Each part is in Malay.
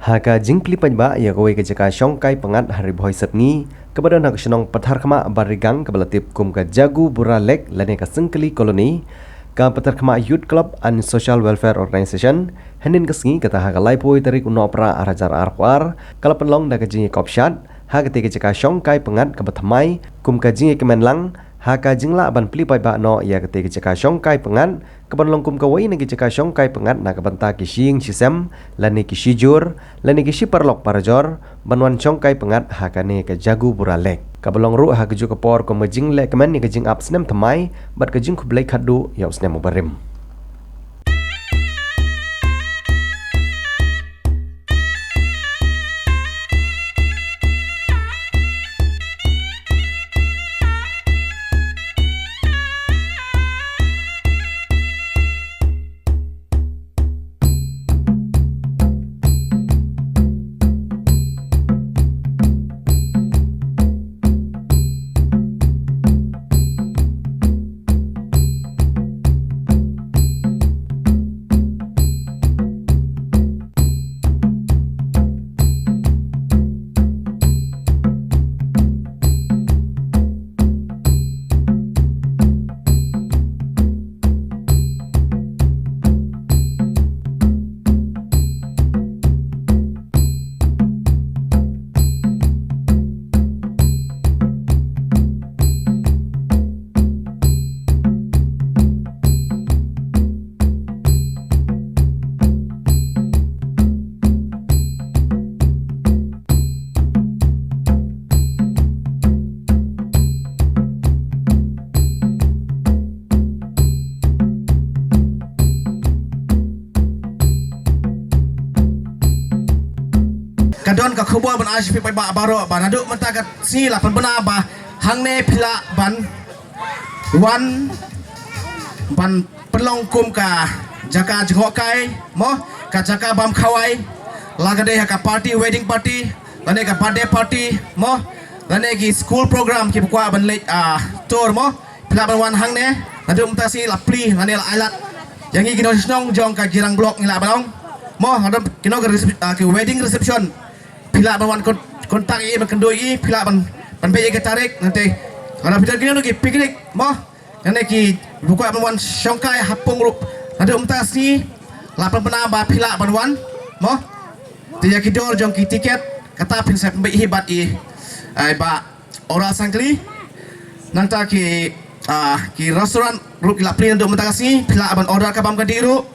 Haka jingkli pajba ya kowe kejaka syongkai pengat hari boy setngi kepada nak senong petar kema barigang kebelatip kum ka jagu buralek lane ka sengkeli koloni ka petar kema youth club and social welfare organization henin kesengi kata haka laipoi tarik unopra arajar arkwar kala penlong da kejingi kopshat haka te kejaka syongkai pengat ka bethamai kum ka jingi kemenlang haka jingla ban pli pajba no ya kete kejaka syongkai pengat kapan longkum kawai nagi ceka syongkai pengat na kabanta kishing sisem lani kishijur lani kishi parlok parajor banwan syongkai pengat hakane ke jagu buralek kabalong ru ha keju kapor ko majing le kemen ni kejing up snem thamai bat kejing kublai khadu ya usnem mubarim kadon ka khobor ban asfi pai ba baro ban aduk menta ka si la pan bana ba hangne phila ban wan ban pelong kum ka jaka jgo kai mo ka jaka bam khawai lagade ka party wedding party lane ka birthday party mo lane ki school program ki kwa ban le tour mo phila ban wan hangne aduk menta si la pli lane la alat yang gi kino snong jong ka girang blok ni la balong mo aduk kino ka wedding reception pila ban kontak i ban kendoi pila ban be ke tarik nanti kalau kita kini lagi piknik mo nanti ki buka ban syongkai hapung rup nanti umtasi lapan pena ba pila ban wan mo dia ki dor jong ki tiket kata pin saya be hibat i ai ba ora sangkli nanti ki restoran rup la plin untuk mentasi pila ban order ka bam kadiru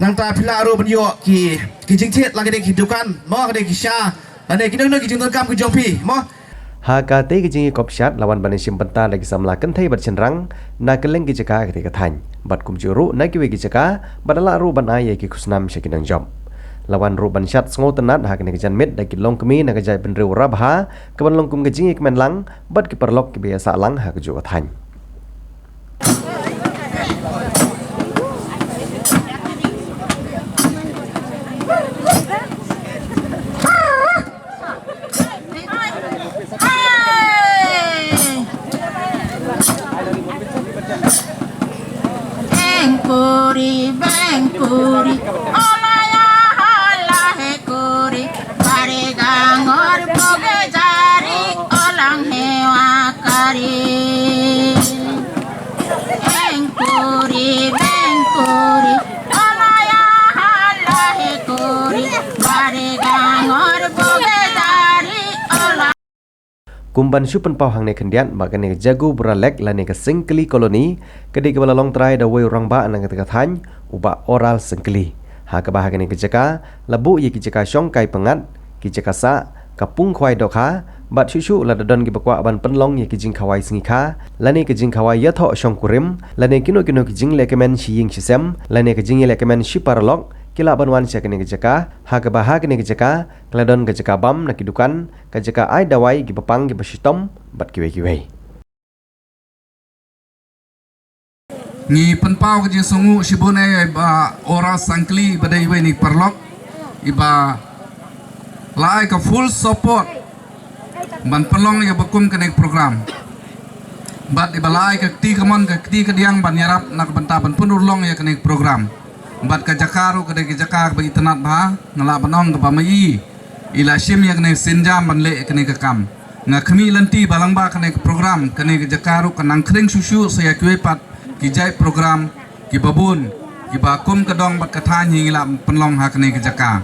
nanti pila ru ban yo ki jingchet lagi ki dukan mo kade ki sha ane kini nak kijing terkam ke jompi, mo. Haka te kijing kopshat lawan banisim penta lagi samla kentai bercenrang na keleng kijaka ketika tany bat kumjuru na kiwe kijaka badala ru ban aye ki kusnam syakinang job lawan ru ban syat sngo tenat hak ne kijan met daki long kemi na kajai ben rew rabha kaban long kum kijing kemen lang bat ki perlok ki biasa lang hak ju tany Bang puri, olaya halahe kuri, parigang or boge jari, olang hewa kari. Bang puri, olaya halahe kuri, parigang or boge jari, olang. Kumban syupen pau hang ne kendian bagane jagu buralek lane ke sengkeli koloni kedi kebala long trai da wei orang ba nang ketika thany uba oral sengkeli ha ke bahagane kejaka labu ye kejaka syongkai pengat kejaka sa kapung khwai dokha bat shushu la dadon ki bakwa ban penlong ye kijing khawai singi kha lane kijing khawai ya tho syongkurim lane kino kijing lekemen shiying shisem lane kijing lekemen shiparlok kila banwan sia kene kejaka ha ke bahagane kejaka kladon kejaka bam na kidukan kejaka ai dawai ki papang ki pasitom bat kiwe ni penpau ke sungu sibone ba ora sangkli badai we ni perlok iba lai ka full support ban pelong ya bakum kene program bat iba lai ka ti kamon ka ti ka diang ban yarap nak banta ban punur long ya kene program bat ka jakaru ka de jakar ba itanat ba ngala banong ka pamai ila sim yak ne sinjam ban le ka ne ka kam nga khmi lanti balang ba ka ne program ka ne jakaru ka nang khring susu saya kwe pat ki jai program ki babun ki ba kum ka dong bat ka tha nyi la penlong ha ka ne jakar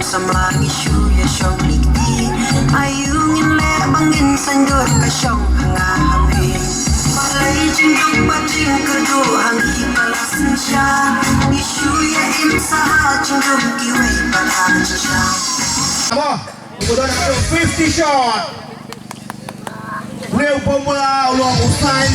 Samlang isu ya syong likti ayungin le bangin sandur ka syong hanga hampi malai jingduk bajing kerdu hangi palasin sya isu ya imsa jingduk kiwai palasin sya kemudian ada 50 shot Real pemula Ulang Usain